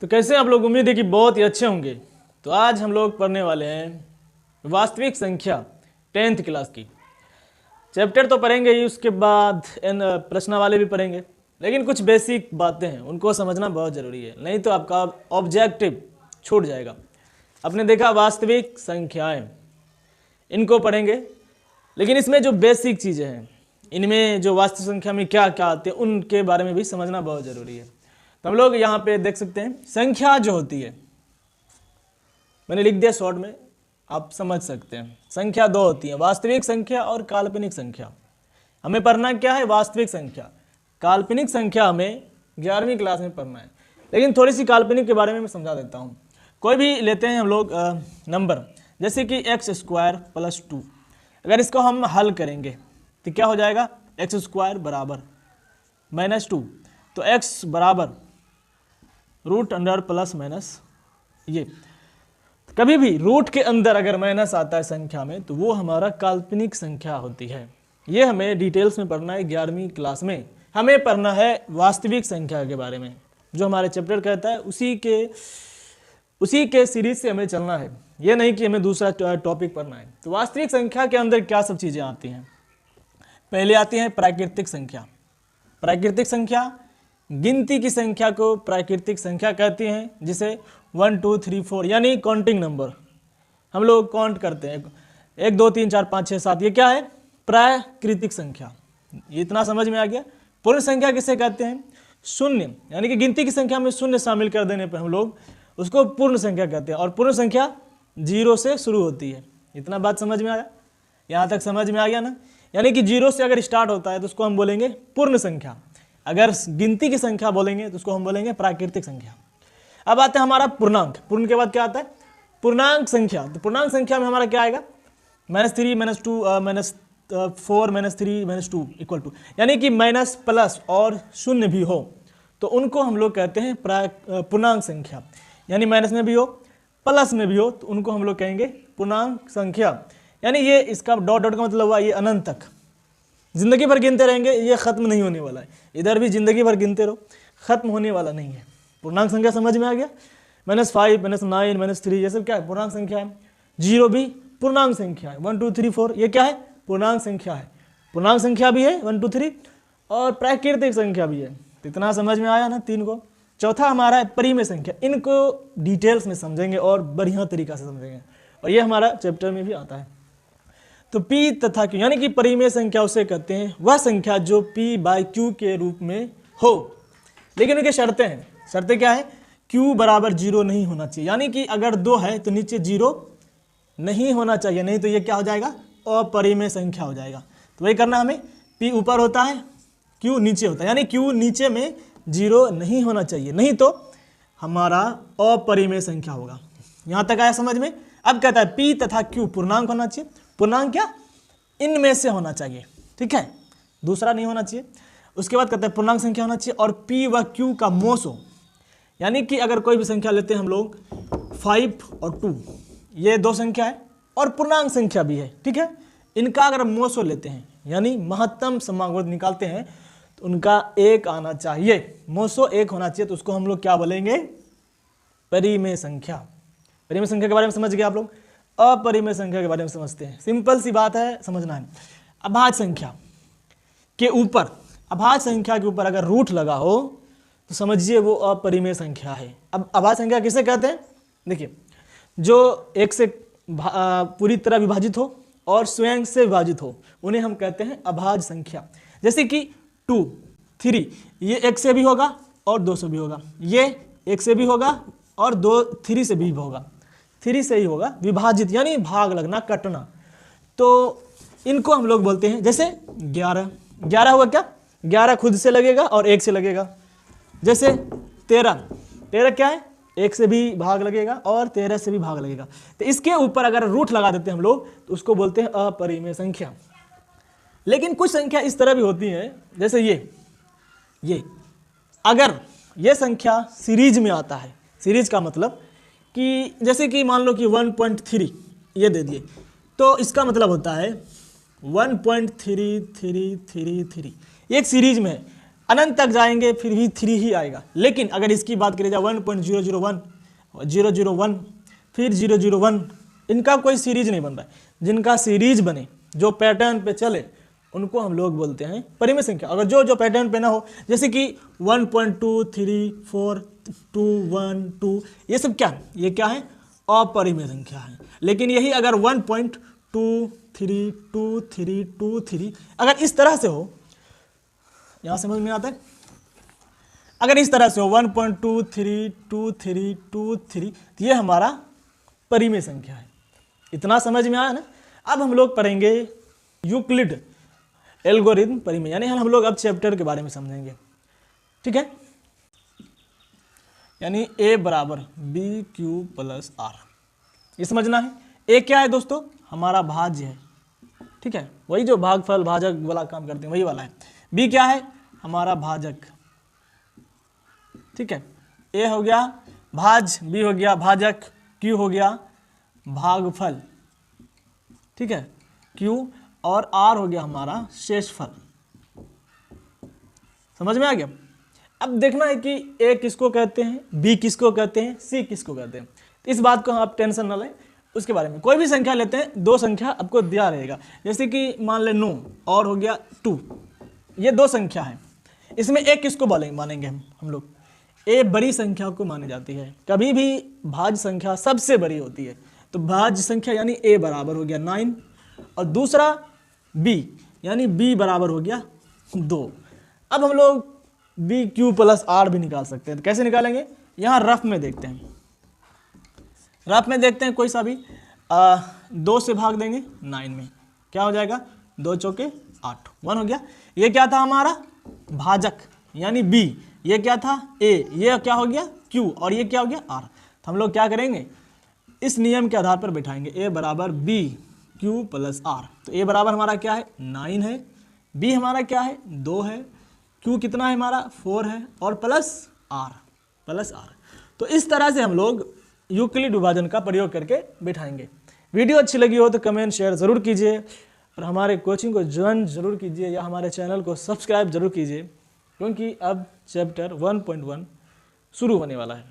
तो कैसे आप लोग, उम्मीद है कि बहुत ही अच्छे होंगे। तो आज हम लोग पढ़ने वाले हैं वास्तविक संख्या 10th क्लास की। चैप्टर तो पढ़ेंगे ही, उसके बाद प्रश्नावली भी पढ़ेंगे, लेकिन कुछ बेसिक बातें हैं उनको समझना बहुत ज़रूरी है, नहीं तो आपका ऑब्जेक्टिव छूट जाएगा। आपने देखा वास्तविक संख्याएं, इनको पढ़ेंगे, लेकिन इसमें जो बेसिक चीज़ें हैं, इनमें जो वास्तविक संख्या में क्या क्या आते हैं उनके बारे में भी समझना बहुत ज़रूरी है। तो हम लोग यहाँ पे देख सकते हैं संख्या जो होती है, मैंने लिख दिया शॉर्ट में, आप समझ सकते हैं। संख्या दो होती है, वास्तविक संख्या और काल्पनिक संख्या। हमें पढ़ना क्या है? वास्तविक संख्या। काल्पनिक संख्या हमें 11वीं क्लास में पढ़ना है, लेकिन थोड़ी सी काल्पनिक के बारे में मैं समझा देता हूँ। कोई भी लेते हैं हम लोग नंबर, जैसे कि x² + 2, अगर इसको हम हल करेंगे तो क्या हो जाएगा? x² बराबर -2, तो x बराबर √ प्लस माइनस ये। कभी भी रूट के अंदर अगर माइनस आता है संख्या में, तो वो हमारा काल्पनिक संख्या होती है। ये हमें डिटेल्स में पढ़ना है 11वीं क्लास में। हमें पढ़ना है वास्तविक संख्या के बारे में, जो हमारे चैप्टर कहता है उसी के सीरीज से हमें चलना है। ये नहीं कि हमें दूसरा टॉपिक पढ़ना है। तो वास्तविक संख्या के अंदर क्या सब चीज़ें आती हैं? पहले आती है प्राकृतिक संख्या। प्राकृतिक संख्या, गिनती की संख्या को प्राकृतिक संख्या कहती हैं, जिसे 1 2 3 4 यानी काउंटिंग नंबर, हम लोग काउंट करते हैं 1 2 3 4 5 6 7, ये क्या है? प्राकृतिक संख्या। ये इतना समझ में आ गया। पूर्ण संख्या किसे कहते हैं? शून्य, यानी कि गिनती की संख्या में शून्य शामिल कर देने पर हम लोग उसको पूर्ण संख्या कहते हैं, और पूर्ण संख्या 0 से शुरू होती है। इतना बात समझ में आया? यहाँ तक समझ में आ गया ना? यानी कि 0 से अगर स्टार्ट होता है तो उसको हम बोलेंगे पूर्ण संख्या। अगर गिनती की संख्या बोलेंगे तो उसको हम बोलेंगे प्राकृतिक संख्या। अब आता है हमारा पूर्णांक। पूर्ण के बाद क्या आता है? पूर्णांक संख्या। तो पूर्णांक संख्या में हमारा क्या आएगा? -3 -2 -4 -3 -2 = यानी कि माइनस प्लस और शून्य भी हो तो उनको हम लोग कहते हैं पूर्णांक संख्या। यानी माइनस में भी हो प्लस में भी हो तो उनको हम लोग कहेंगे पूर्णांक संख्या। यानी ये इसका डॉट डॉट का मतलब हुआ ये अनंत तक, जिंदगी भर गिनते रहेंगे, ये खत्म नहीं होने वाला है। इधर भी जिंदगी भर गिनते रहो, खत्म होने वाला नहीं है। पूर्णांक संख्या समझ में आ गया? -5 -9 -3 ये सब क्या है? पूर्णांक संख्या है। 0 भी पूर्णांक संख्या है। 1 2 3 4 ये क्या है? पूर्णांक संख्या है। पूर्णांक संख्या भी है 1 2 3, और प्राकृतिक संख्या भी है। तो इतना समझ में आया ना तीन को। चौथा हमारा है परिमेय संख्या। इनको डिटेल्स में समझेंगे और बढ़िया तरीका से समझेंगे, और ये हमारा चैप्टर में भी आता है। तो P तथा Q, यानी कि परिमेय संख्या उसे कहते हैं वह संख्या जो P/Q के रूप में हो, लेकिन उनके शर्तें हैं। शर्तें क्या है? Q बराबर 0 नहीं होना चाहिए, यानी कि अगर 2 है तो नीचे 0 नहीं होना चाहिए, नहीं तो ये क्या हो जाएगा? अपरिमेय संख्या हो जाएगा। तो वही करना हमें। P ऊपर होता है, Q नीचे होता है, यानी Q नीचे में 0 नहीं होना चाहिए, नहीं तो हमारा अपरिमेय संख्या होगा। यहाँ तक आया समझ में? अब कहता है P तथा Q पूर्णांक होना चाहिए। पूर्णांक क्या? इनमें से होना चाहिए, ठीक है, दूसरा नहीं होना चाहिए। उसके बाद कहते हैं पूर्णांक संख्या होना चाहिए और P व Q का मोस हो, यानी कि अगर कोई भी संख्या लेते हैं हम लोग 5 और 2, ये दो संख्या है और पूर्णांक संख्या भी है, ठीक है। इनका अगर मोसो लेते हैं, यानी महत्तम समांग निकालते हैं, तो उनका 1 आना चाहिए, मोसो 1 होना चाहिए। तो उसको हम लोग क्या बोलेंगे? परिमेय संख्या। परिमेय संख्या के बारे में समझ गए आप लोग। अपरिमेय संख्या के बारे में समझते हैं। सिंपल सी बात है, समझना है। अभाज्य संख्या के ऊपर, अभाज्य संख्या के ऊपर अगर रूट लगा हो तो समझिए वो अपरिमेय संख्या है। अब अभाज्य संख्या किसे कहते हैं? देखिए, जो 1 से पूरी तरह विभाजित हो और स्वयं से विभाजित हो, उन्हें हम कहते हैं अभाज्य संख्या। जैसे कि 2 3, ये 1 से भी होगा और 2 से भी होगा, ये 1 से भी होगा और 3 से भी होगा, 3 से ही होगा विभाजित, यानी भाग लगना, कटना। तो इनको हम लोग बोलते हैं, जैसे 11 हुआ क्या? 11 खुद से लगेगा और 1 से लगेगा। जैसे 13 क्या है? 1 से भी भाग लगेगा और 13 से भी भाग लगेगा। तो इसके ऊपर अगर रूट लगा देते हैं हम लोग तो उसको बोलते हैं अपरिमेय संख्या। लेकिन कुछ संख्या इस तरह भी होती है, जैसे ये अगर ये संख्या सीरीज में आता है, सीरीज का मतलब कि जैसे कि मान लो कि 1.3 ये दे दिए, तो इसका मतलब होता है 1.3333, ये एक सीरीज में है। अनंत तक जाएंगे फिर भी 3 ही आएगा। लेकिन अगर इसकी बात करें जाए 1.001, 001, फिर 001, इनका कोई सीरीज नहीं बन रहा है। जिनका सीरीज बने, जो पैटर्न पे चले, उनको हम लोग बोलते हैं परिमेय संख्या। अगर जो पैटर्न पे ना हो, जैसे कि 1.2, 3, 4, 2, 1, 2, ये सब क्या है? ये क्या है? अपरिमेय संख्या है। लेकिन यही अगर 1.2, 3, 2, 3, 2, 3 अगर इस तरह से हो, यहां समझ में आता है? अगर इस तरह से हो 1.2, 3, 2, 3, 2, 3, तो ये हमारा परिमेय संख्या है। इतना समझ में आया ना? अब हम लोग पढ़ेंगे यूक्लिड एल्गोरिथम परिमेय, यानी हम लोग अब चैप्टर के बारे में समझेंगे। ठीक है, यानी a बराबर बी क्यू प्लस आर, ये समझना है। a क्या है दोस्तों? हमारा भाज्य है। ठीक है, वही जो भागफल भाजक वाला काम करते हैं वही वाला है। b क्या है? हमारा भाजक। ठीक है, a हो गया भाज, b हो गया भाजक, q हो गया भागफल। ठीक है, q, और r हो गया हमारा शेषफल। समझ में आ गया? अब देखना है कि a किसको कहते हैं, b किसको कहते हैं, c किसको कहते हैं। इस बात को आप टेंशन ना लें, उसके बारे में। कोई भी संख्या लेते हैं, 2 संख्या आपको दिया रहेगा। जैसे कि मान ले 9 और हो गया 2, ये 2 संख्या है। इसमें a किसको मानेंगे हम लोग? a बड़ी संख्या को मानी जाती है। कभी भी भाज्य संख्या सबसे बड़ी होती है, तो भाज्य संख्या यानी a बराबर हो गया 9, और दूसरा b यानी b बराबर हो गया 2। अब हम लोग बी क्यू प्लस आर भी निकाल सकते हैं। तो कैसे निकालेंगे? यहाँ रफ में देखते हैं। रफ में देखते हैं कोई सा भी 2 से भाग देंगे 9 में, क्या हो जाएगा? 2 चौके 8, 1 हो गया। ये क्या था? हमारा भाजक यानी b, ये क्या था? a, ये क्या हो गया? q, और ये क्या हो गया? r। तो हम लोग क्या करेंगे? इस नियम के आधार पर बैठाएंगे a बराबर बी क्यू प्लस आर। तो a बराबर हमारा क्या है? 9 है, b हमारा क्या है? 2 है, q कितना है हमारा? 4 है, और प्लस r। तो इस तरह से हम लोग यूक्लिड विभाजन का प्रयोग करके बिठाएंगे। वीडियो अच्छी लगी हो तो कमेंट शेयर ज़रूर कीजिए, और हमारे कोचिंग को ज्वाइन ज़रूर कीजिए, या हमारे चैनल को सब्सक्राइब ज़रूर कीजिए, क्योंकि अब चैप्टर 1.1 शुरू होने वाला है।